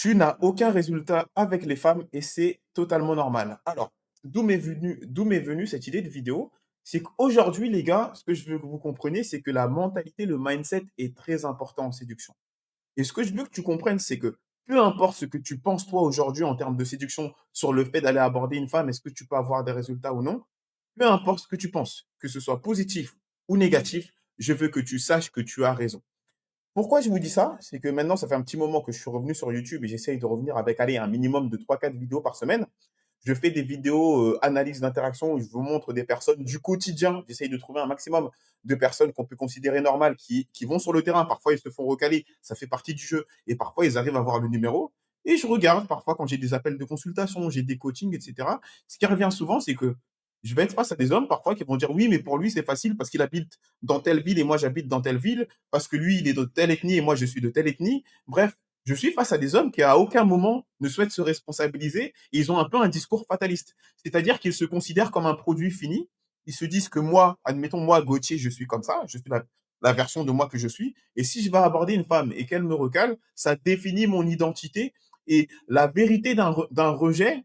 Tu n'as aucun résultat avec les femmes et c'est totalement normal. Alors, d'où m'est venue cette idée de vidéo? C'est qu'aujourd'hui, les gars, ce que je veux que vous compreniez, c'est que la mentalité, le mindset est très important en séduction. Et ce que je veux que tu comprennes, c'est que peu importe ce que tu penses toi aujourd'hui en termes de séduction sur le fait d'aller aborder une femme, est-ce que tu peux avoir des résultats ou non? Peu importe ce que tu penses, que ce soit positif ou négatif, je veux que tu saches que tu as raison. Pourquoi je vous dis ça? C'est que maintenant, ça fait un petit moment que je suis revenu sur YouTube et j'essaye de revenir avec, allez, un minimum de 3, 4 vidéos par semaine. Je fais des vidéos, analyse d'interaction où je vous montre des personnes du quotidien. J'essaye de trouver un maximum de personnes qu'on peut considérer normales qui vont sur le terrain. Parfois, ils se font recaler, ça fait partie du jeu et parfois, ils arrivent à avoir le numéro et je regarde parfois quand j'ai des appels de consultation, j'ai des coachings et cetera. Ce qui revient souvent, c'est que je vais être face à des hommes parfois qui vont dire: «Oui, mais pour lui, c'est facile parce qu'il habite dans telle ville et moi, j'habite dans telle ville, parce que lui, il est de telle ethnie et moi, je suis de telle ethnie». Bref, je suis face à des hommes qui, à aucun moment, ne souhaitent se responsabiliser et ils ont un peu un discours fataliste. C'est-à-dire qu'ils se considèrent comme un produit fini. Ils se disent que moi, admettons, moi, Gauthier, je suis comme ça, je suis la version de moi que je suis. Et si je vais aborder une femme et qu'elle me recale, ça définit mon identité et la vérité d'un rejet,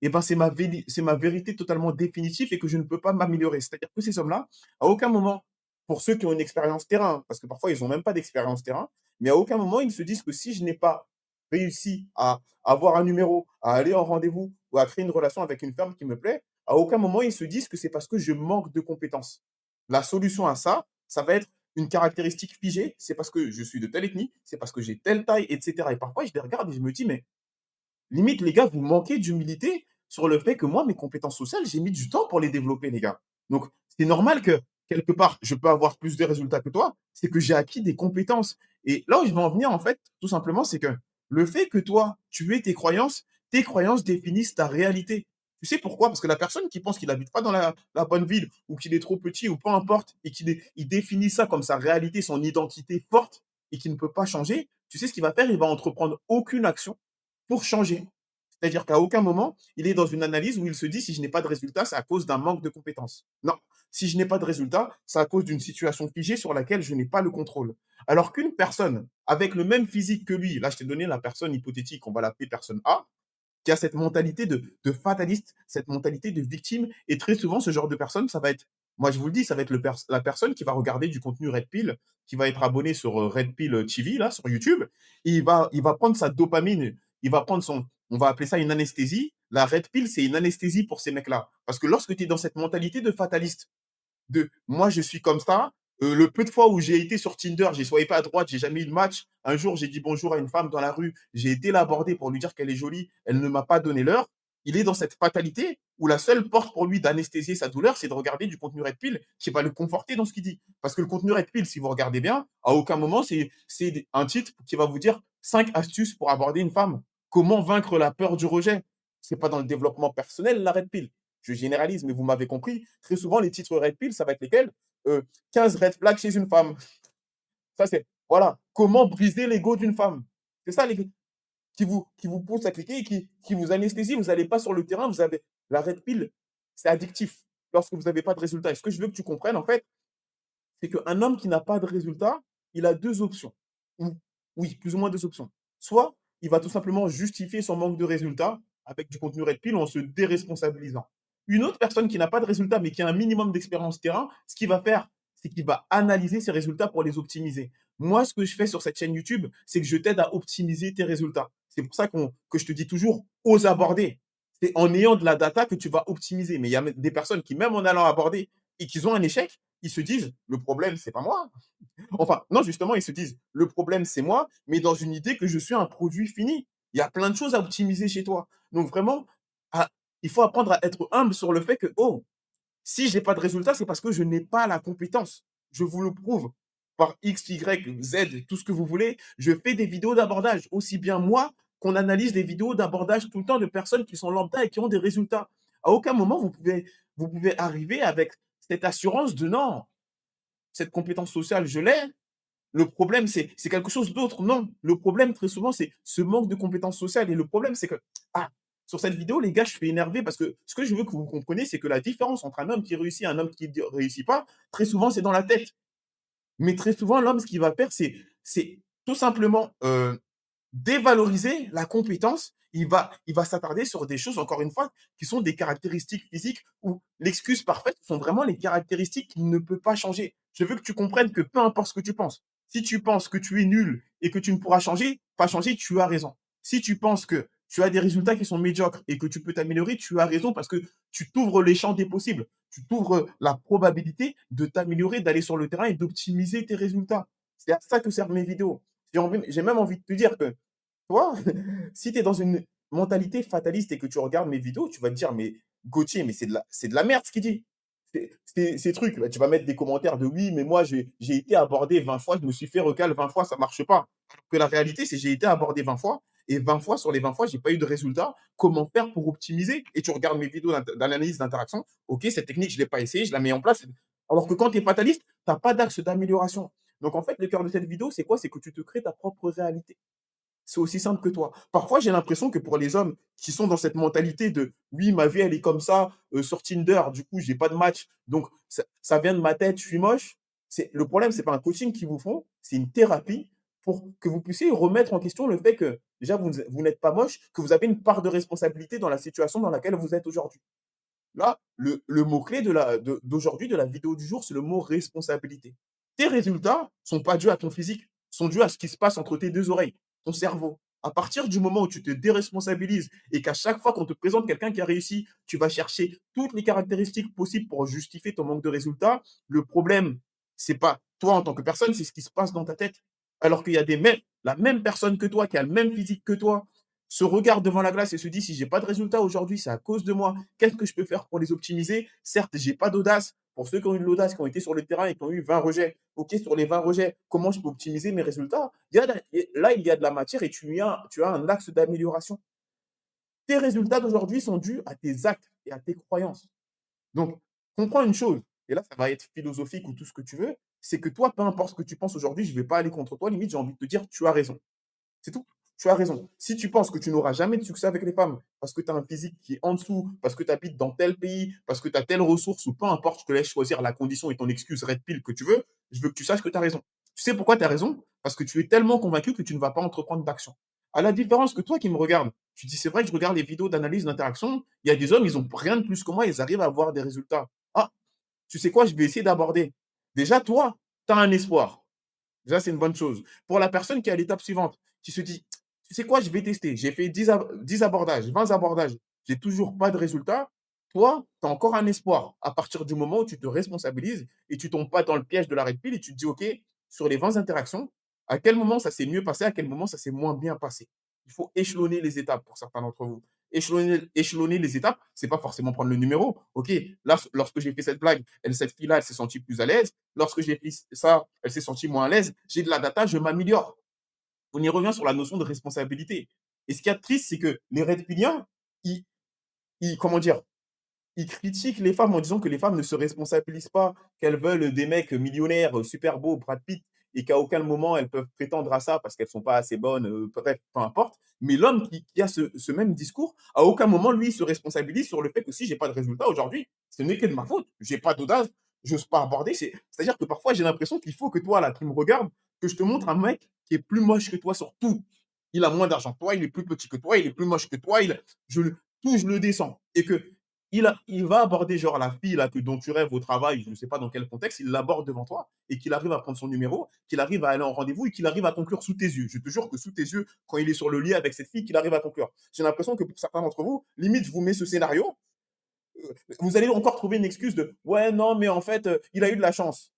et ben, c'est ma vérité totalement définitive et que je ne peux pas m'améliorer. C'est-à-dire que ces hommes-là, à aucun moment, pour ceux qui ont une expérience terrain, parce que parfois ils ont même pas d'expérience terrain, mais à aucun moment ils se disent que si je n'ai pas réussi à avoir un numéro, à aller en rendez-vous ou à créer une relation avec une femme qui me plaît, à aucun moment ils se disent que c'est parce que je manque de compétences. La solution à ça, ça va être une caractéristique figée, c'est parce que je suis de telle ethnie, c'est parce que j'ai telle taille, etc. Et parfois je les regarde et je me dis, mais limite, les gars, vous manquez d'humilité sur le fait que moi, mes compétences sociales, j'ai mis du temps pour les développer, les gars. Donc, c'est normal que, quelque part, je peux avoir plus de résultats que toi. C'est que j'ai acquis des compétences. Et là où je veux en venir, en fait, tout simplement, c'est que le fait que toi, tu aies tes croyances définissent ta réalité. Tu sais pourquoi? Parce que la personne qui pense qu'il n'habite pas dans la bonne ville ou qu'il est trop petit ou peu importe et il définit ça comme sa réalité, son identité forte et qui ne peut pas changer, tu sais ce qu'il va faire? Il va entreprendre aucune action pour changer. C'est-à-dire qu'à aucun moment, il est dans une analyse où il se dit: «Si je n'ai pas de résultat, c'est à cause d'un manque de compétences». Non, si je n'ai pas de résultat, c'est à cause d'une situation figée sur laquelle je n'ai pas le contrôle. Alors qu'une personne avec le même physique que lui, là, je t'ai donné la personne hypothétique, on va l'appeler personne A, qui a cette mentalité de fataliste, cette mentalité de victime. Et très souvent, ce genre de personne, ça va être, moi je vous le dis, ça va être la personne qui va regarder du contenu Red Pill, qui va être abonné sur Red Pill TV, là, sur YouTube, et il va prendre sa dopamine, il va prendre on va appeler ça une anesthésie. La Red Pill, c'est une anesthésie pour ces mecs-là. Parce que lorsque tu es dans cette mentalité de fataliste, de moi je suis comme ça. Le peu de fois où j'ai été sur Tinder, j'ai swipé à droite, j'ai jamais eu de match. Un jour, j'ai dit bonjour à une femme dans la rue, j'ai été l'aborder pour lui dire qu'elle est jolie, elle ne m'a pas donné l'heure. Il est dans cette fatalité où la seule porte pour lui d'anesthésier sa douleur, c'est de regarder du contenu Red Pill qui va le conforter dans ce qu'il dit. Parce que le contenu Red Pill, si vous regardez bien, à aucun moment, c'est un titre qui va vous dire 5 astuces pour aborder une femme. Comment vaincre la peur du rejet? C'est pas dans le développement personnel, la Red Pill. Je généralise, mais vous m'avez compris. Très souvent, les titres Red Pill, ça va être lesquels? 15 red flags chez une femme. Ça, c'est, voilà. Comment briser l'ego d'une femme? C'est ça, qui vous pousse à cliquer et qui vous anesthésie. Vous n'allez pas sur le terrain, vous avez la Red Pill. C'est addictif lorsque vous n'avez pas de résultat. Et ce que je veux que tu comprennes, en fait, c'est qu'un homme qui n'a pas de résultat, il a 2 options. Ou oui, plus ou moins 2 options. Soit, il va tout simplement justifier son manque de résultats avec du contenu Red Pill en se déresponsabilisant. Une autre personne qui n'a pas de résultat, mais qui a un minimum d'expérience terrain, ce qu'il va faire, c'est qu'il va analyser ses résultats pour les optimiser. Moi, ce que je fais sur cette chaîne YouTube, c'est que je t'aide à optimiser tes résultats. C'est pour ça que je te dis toujours: «Ose aborder». C'est en ayant de la data que tu vas optimiser. Mais il y a des personnes qui, même en allant aborder et qu'ils ont un échec, ils se disent: «Le problème, c'est pas moi». Enfin, non, justement, ils se disent: «Le problème, c'est moi», mais dans une idée que je suis un produit fini. Il y a plein de choses à optimiser chez toi. Donc vraiment, ah, il faut apprendre à être humble sur le fait que: «Oh, si j'ai pas de résultat, c'est parce que je n'ai pas la compétence». Je vous le prouve par X, Y, Z, tout ce que vous voulez. Je fais des vidéos d'abordage, aussi bien moi qu'on analyse des vidéos d'abordage tout le temps de personnes qui sont lambda et qui ont des résultats. À aucun moment vous pouvez arriver avec cette assurance de: «Non, cette compétence sociale, je l'ai. Le problème, c'est quelque chose d'autre». Non, le problème, très souvent, c'est ce manque de compétences sociales. Et le problème, c'est que, ah, sur cette vidéo, les gars, je suis énervé parce que ce que je veux que vous compreniez, c'est que la différence entre un homme qui réussit et un homme qui ne réussit pas, très souvent, c'est dans la tête. Mais très souvent, l'homme, ce qu'il va faire, c'est tout simplement, dévaloriser la compétence. Il va s'attarder sur des choses, encore une fois, qui sont des caractéristiques physiques où l'excuse parfaite sont vraiment les caractéristiques qu'il ne peut pas changer. Je veux que tu comprennes que peu importe ce que tu penses, si tu penses que tu es nul et que tu ne pourras changer, pas changer, tu as raison. Si tu penses que tu as des résultats qui sont médiocres et que tu peux t'améliorer, tu as raison parce que tu t'ouvres les champs des possibles. Tu t'ouvres la probabilité de t'améliorer, d'aller sur le terrain et d'optimiser tes résultats. C'est à ça que servent mes vidéos. J'ai même envie de te dire que toi, si tu es dans une mentalité fataliste et que tu regardes mes vidéos, tu vas te dire, mais Gauthier, mais c'est de la merde ce qu'il dit. Ces trucs, bah, tu vas mettre des commentaires de oui, mais moi j'ai été abordé 20 fois, je me suis fait recal 20 fois, ça marche pas. Alors que la réalité, c'est que j'ai été abordé 20 fois et 20 fois sur les 20 fois, j'ai pas eu de résultat. Comment faire pour optimiser? Et tu regardes mes vidéos d'analyse d'interaction. Ok, cette technique, je l'ai pas essayé, je la mets en place. Alors que quand tu es fataliste, tu n'as pas d'axe d'amélioration. Donc en fait, le cœur de cette vidéo, c'est quoi? C'est que tu te crées ta propre réalité. C'est aussi simple que toi. Parfois, j'ai l'impression que pour les hommes qui sont dans cette mentalité de oui, ma vie, elle est comme ça, sur Tinder, du coup, j'ai pas de match, donc ça vient de ma tête, je suis moche. Le problème, c'est pas un coaching qu'ils vous font, c'est une thérapie pour que vous puissiez remettre en question le fait que déjà, vous n'êtes pas moche, que vous avez une part de responsabilité dans la situation dans laquelle vous êtes aujourd'hui. Là, le mot-clé d'aujourd'hui, de la vidéo du jour, c'est le mot responsabilité. Tes résultats sont pas dus à ton physique, sont dus à ce qui se passe entre tes deux oreilles, ton cerveau. À partir du moment où tu te déresponsabilises et qu'à chaque fois qu'on te présente quelqu'un qui a réussi, tu vas chercher toutes les caractéristiques possibles pour justifier ton manque de résultats, le problème, c'est pas toi en tant que personne, c'est ce qui se passe dans ta tête. Alors qu'il y a la même personne que toi, qui a le même physique que toi, se regarde devant la glace et se dit si j'ai pas de résultat aujourd'hui, c'est à cause de moi. Qu'est-ce que je peux faire pour les optimiser? Certes, j'ai pas d'audace. Pour ceux qui ont eu de l'audace, qui ont été sur le terrain et qui ont eu 20 rejets, ok, sur les 20 rejets, comment je peux optimiser mes résultats? Là, il y a de la matière et tu as un axe d'amélioration. Tes résultats d'aujourd'hui sont dus à tes actes et à tes croyances. Donc, comprends une chose, et là, ça va être philosophique ou tout ce que tu veux, c'est que toi, peu importe ce que tu penses aujourd'hui, je ne vais pas aller contre toi. Limite, j'ai envie de te dire, tu as raison. C'est tout. Tu as raison. Si tu penses que tu n'auras jamais de succès avec les femmes parce que tu as un physique qui est en dessous, parce que tu habites dans tel pays, parce que tu as telle ressource ou peu importe, je te laisse choisir la condition et ton excuse red pill que tu veux, je veux que tu saches que tu as raison. Tu sais pourquoi tu as raison? Parce que tu es tellement convaincu que tu ne vas pas entreprendre d'action. À la différence que toi qui me regardes, tu dis c'est vrai que je regarde les vidéos d'analyse d'interaction, il y a des hommes, ils ont rien de plus que moi, ils arrivent à avoir des résultats. Ah, tu sais quoi, je vais essayer d'aborder. Déjà, toi, tu as un espoir. Déjà, c'est une bonne chose. Pour la personne qui est à l'étape suivante, qui se dit: «Tu sais quoi? Je vais tester. J'ai fait 10 abordages, 20 abordages, j'ai toujours pas de résultat». Toi, tu as encore un espoir à partir du moment où tu te responsabilises et tu tombes pas dans le piège de la red pill et tu te dis: «OK, sur les 20 interactions, à quel moment ça s'est mieux passé, à quel moment ça s'est moins bien passé?» Il faut échelonner les étapes pour certains d'entre vous. Échelonner les étapes, c'est pas forcément prendre le numéro. OK, là, lorsque j'ai fait cette blague, cette fille-là, elle s'est sentie plus à l'aise. Lorsque j'ai fait ça, elle s'est sentie moins à l'aise. J'ai de la data, je m'améliore. On y revient sur la notion de responsabilité. Et ce qui est triste, c'est que les red piliens, comment dire, ils critiquent les femmes en disant que les femmes ne se responsabilisent pas, qu'elles veulent des mecs millionnaires, super beaux, Brad Pitt, et qu'à aucun moment elles peuvent prétendre à ça parce qu'elles sont pas assez bonnes, bref, peu importe. Mais l'homme qui a ce même discours, à aucun moment, lui, il se responsabilise sur le fait que si j'ai pas de résultat aujourd'hui, ce n'est que de ma faute. J'ai pas d'audace, j'ose pas aborder. C'est-à-dire que parfois, j'ai l'impression qu'il faut que toi, là, qui me regardes, que je te montre un mec qui est plus moche que toi sur tout. Il a moins d'argent que toi, il est plus petit que toi, il est plus moche que toi, tout, je le descends. Et que il va aborder genre la fille là, dont tu rêves au travail, je ne sais pas dans quel contexte, il l'aborde devant toi et qu'il arrive à prendre son numéro, qu'il arrive à aller en rendez-vous et qu'il arrive à conclure sous tes yeux. Je te jure que sous tes yeux, quand il est sur le lit avec cette fille, qu'il arrive à conclure. J'ai l'impression que pour certains d'entre vous, limite, je vous mets ce scénario, vous allez encore trouver une excuse de ouais, non, mais en fait, il a eu de la chance.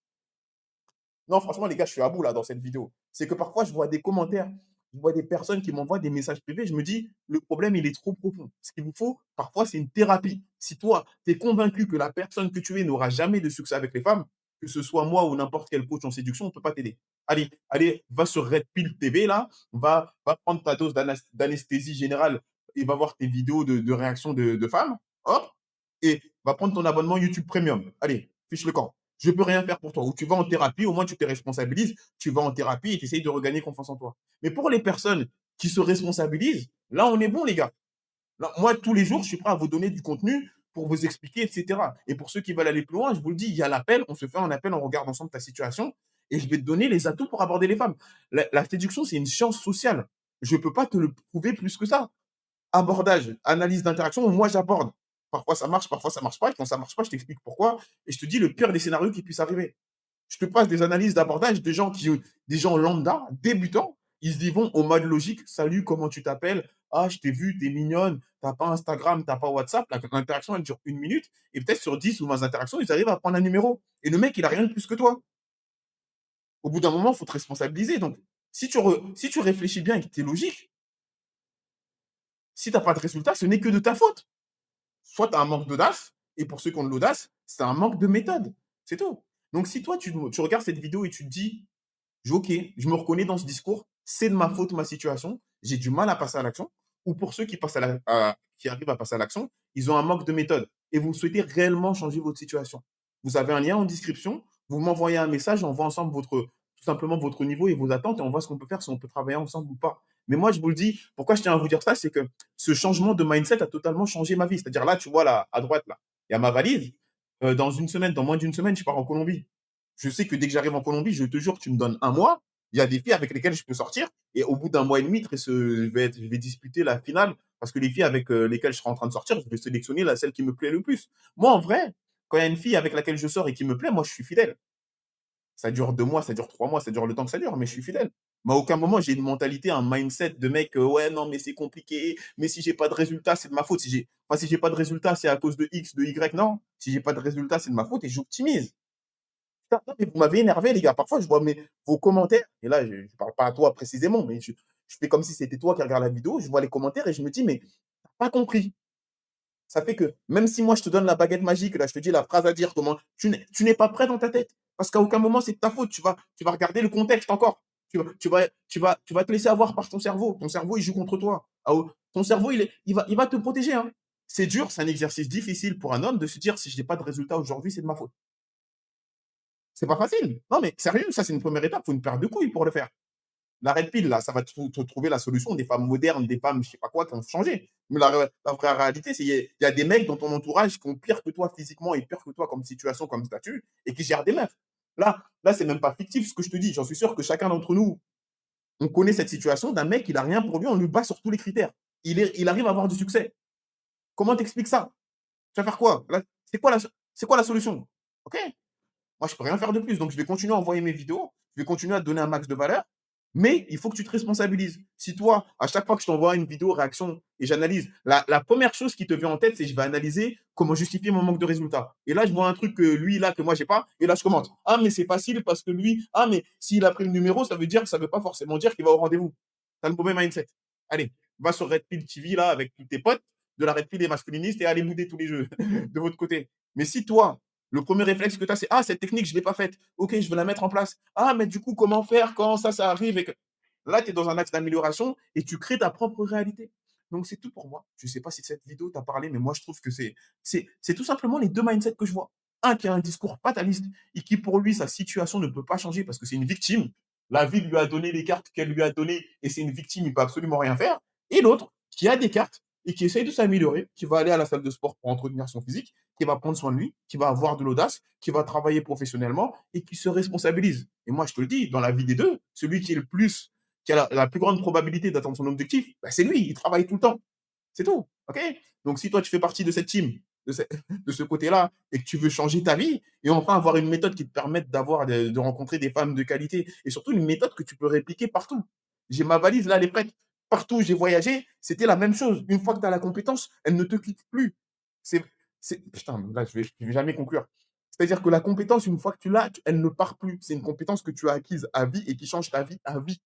Non, franchement, les gars, je suis à bout là dans cette vidéo. C'est que parfois, je vois des commentaires, je vois des personnes qui m'envoient des messages privés. Je me dis, le problème, il est trop profond. Ce qu'il vous faut, parfois, c'est une thérapie. Si toi, tu es convaincu que la personne que tu es n'aura jamais de succès avec les femmes, que ce soit moi ou n'importe quel coach en séduction, on ne peut pas t'aider. Allez, allez, va sur Red Pill TV là, va prendre ta dose d'anesthésie générale et va voir tes vidéos de réaction de femmes. Hop, et va prendre ton abonnement YouTube Premium. Allez, fiche le camp. Je peux rien faire pour toi. Ou tu vas en thérapie, au moins tu te responsabilises, tu vas en thérapie et tu essayes de regagner confiance en toi. Mais pour les personnes qui se responsabilisent, là, on est bon, les gars. Là, moi, tous les jours, je suis prêt à vous donner du contenu pour vous expliquer, etc. Et pour ceux qui veulent aller plus loin, je vous le dis, il y a l'appel, on se fait un appel, on regarde ensemble ta situation et je vais te donner les atouts pour aborder les femmes. La séduction, c'est une science sociale. Je peux pas te le prouver plus que ça. Abordage, analyse d'interaction, moi j'aborde. Parfois ça marche pas et quand ça marche pas, je t'explique pourquoi et je te dis le pire des scénarios qui puisse arriver. Je te passe des analyses d'abordage des gens lambda, débutants, ils y vont au mode logique: «Salut, comment tu t'appelles? Ah, je t'ai vu, tu es mignonne, tu as pas Instagram, tu as pas WhatsApp». L'interaction, elle dure 1 minute et peut-être sur 10 ou 20 interactions, ils arrivent à prendre un numéro et le mec, il a rien de plus que toi. Au bout d'un moment, il faut te responsabiliser donc si tu réfléchis bien et que tu es logique, si tu as pas de résultat, ce n'est que de ta faute. Soit tu as un manque d'audace, et pour ceux qui ont de l'audace, c'est un manque de méthode. C'est tout. Donc si toi, tu regardes cette vidéo et tu te dis, OK, je me reconnais dans ce discours, c'est de ma faute, ma situation, j'ai du mal à passer à l'action. Ou pour ceux qui, qui arrivent à passer à l'action, ils ont un manque de méthode et vous souhaitez réellement changer votre situation. Vous avez un lien en description, vous m'envoyez un message, on voit ensemble tout simplement votre niveau et vos attentes et on voit ce qu'on peut faire, si on peut travailler ensemble ou pas. Mais moi, je vous le dis, pourquoi je tiens à vous dire ça, c'est que ce changement de mindset a totalement changé ma vie. C'est-à-dire là, tu vois là, à droite, là, il y a ma valise. Dans une semaine, dans moins d'une semaine, je pars en Colombie. Je sais que dès que j'arrive en Colombie, je te jure, tu me donnes un mois, il y a des filles avec lesquelles je peux sortir. Et au bout d'un mois et demi, je vais disputer la finale parce que les filles avec lesquelles je serai en train de sortir, je vais sélectionner celle qui me plaît le plus. Moi, en vrai, quand il y a une fille avec laquelle je sors et qui me plaît, moi, je suis fidèle. Ça dure 2 mois, ça dure 3 mois, ça dure le temps que ça dure, mais je suis fidèle. Mais à aucun moment, j'ai une mentalité, un mindset de mec, ouais, non, mais c'est compliqué, mais si j'ai pas de résultat, c'est de ma faute. Si j'ai pas de résultat, c'est à cause de X, de Y, non. Si j'ai pas de résultat, c'est de ma faute et j'optimise. Putain, non, mais vous m'avez énervé, les gars. Parfois, je vois vos commentaires, et là, je ne parle pas à toi précisément, mais je fais comme si c'était toi qui regarde la vidéo, je vois les commentaires et je me dis, mais t'as pas compris. Ça fait que même si moi, je te donne la baguette magique, là, je te dis la phrase à dire, comment, tu n'es pas prêt dans ta tête. Parce qu'à aucun moment, c'est de ta faute. Tu vas regarder le contexte encore. Tu vas te laisser avoir par ton cerveau. Ton cerveau, il joue contre toi. Ton cerveau, il va te protéger, hein. C'est dur, c'est un exercice difficile pour un homme de se dire, si je n'ai pas de résultat aujourd'hui, c'est de ma faute. C'est pas facile. Non, mais sérieux, ça, c'est une première étape. Il faut une paire de couilles pour le faire. La red pill, là, ça va te trouver la solution. Des femmes modernes, des femmes, je sais pas quoi, qui ont changé. Mais la vraie réalité, c'est qu'il y a des mecs dans ton entourage qui ont pire que toi physiquement et pire que toi comme situation, comme statut, et qui gèrent des meufs. Là, c'est même pas fictif ce que je te dis. J'en suis sûr que chacun d'entre nous, on connaît cette situation d'un mec, il a rien pour lui, on lui bat sur tous les critères. Il arrive à avoir du succès. Comment t'expliques ça? Tu vas faire quoi? Là, c'est quoi la solution? Ok? Moi, je peux rien faire de plus. Donc, je vais continuer à envoyer mes vidéos. Je vais continuer à te donner un max de valeur. Mais il faut que tu te responsabilises. Si toi, à chaque fois que je t'envoie une vidéo réaction et j'analyse, la première chose qui te vient en tête, c'est je vais analyser comment justifier mon manque de résultats. Et là, je vois un truc que lui, là, que moi, j'ai pas. Et là, je commente. Ah, mais c'est facile parce que lui, ah, mais s'il a pris le numéro, ça veut pas forcément dire qu'il va au rendez-vous. Tu as le mauvais mindset. Allez, va sur Red Pill TV, là, avec tous tes potes de la Red Pill et masculiniste et allez bouder tous les jeux de votre côté. Mais si toi, le premier réflexe que tu as, c'est: «Ah, cette technique, je ne l'ai pas faite. OK, je vais la mettre en place. Ah, mais du coup, comment faire quand ça arrive?» et que là, tu es dans un axe d'amélioration et tu crées ta propre réalité. Donc, c'est tout pour moi. Je ne sais pas si cette vidéo t'a parlé, mais moi, je trouve que c'est tout simplement les 2 mindsets que je vois. Un qui a un discours fataliste et qui, pour lui, sa situation ne peut pas changer parce que c'est une victime. La vie lui a donné les cartes qu'elle lui a données et c'est une victime, il ne peut absolument rien faire. Et l'autre qui a des cartes et qui essaye de s'améliorer, qui va aller à la salle de sport pour entretenir son physique, qui va prendre soin de lui, qui va avoir de l'audace, qui va travailler professionnellement et qui se responsabilise. Et moi, je te le dis, dans la vie des deux, celui qui a la plus grande probabilité d'atteindre son objectif, bah, c'est lui, il travaille tout le temps. C'est tout. OK? Donc, si toi, tu fais partie de cette team, de ce, de ce côté-là, et que tu veux changer ta vie, et enfin avoir une méthode qui te permette de rencontrer des femmes de qualité, et surtout une méthode que tu peux répliquer partout. J'ai ma valise, là, elle est prête. Partout où j'ai voyagé, c'était la même chose. Une fois que tu as la compétence, elle ne te quitte plus. C'est, putain, là, je vais jamais conclure. C'est-à-dire que la compétence, une fois que tu l'as, elle ne part plus. C'est une compétence que tu as acquise à vie et qui change ta vie à vie.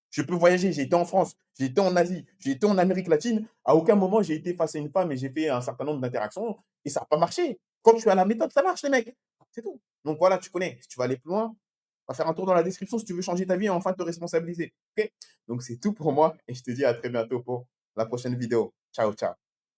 Je peux voyager, j'ai été en France, j'ai été en Asie, j'ai été en Amérique latine. À aucun moment, j'ai été face à une femme et j'ai fait un certain nombre d'interactions et ça n'a pas marché. Quand tu as la méthode, ça marche, les mecs. C'est tout. Donc voilà, tu connais. Si tu vas aller plus loin, va faire un tour dans la description si tu veux changer ta vie et enfin te responsabiliser. OK? Donc c'est tout pour moi et je te dis à très bientôt pour la prochaine vidéo. Ciao, ciao.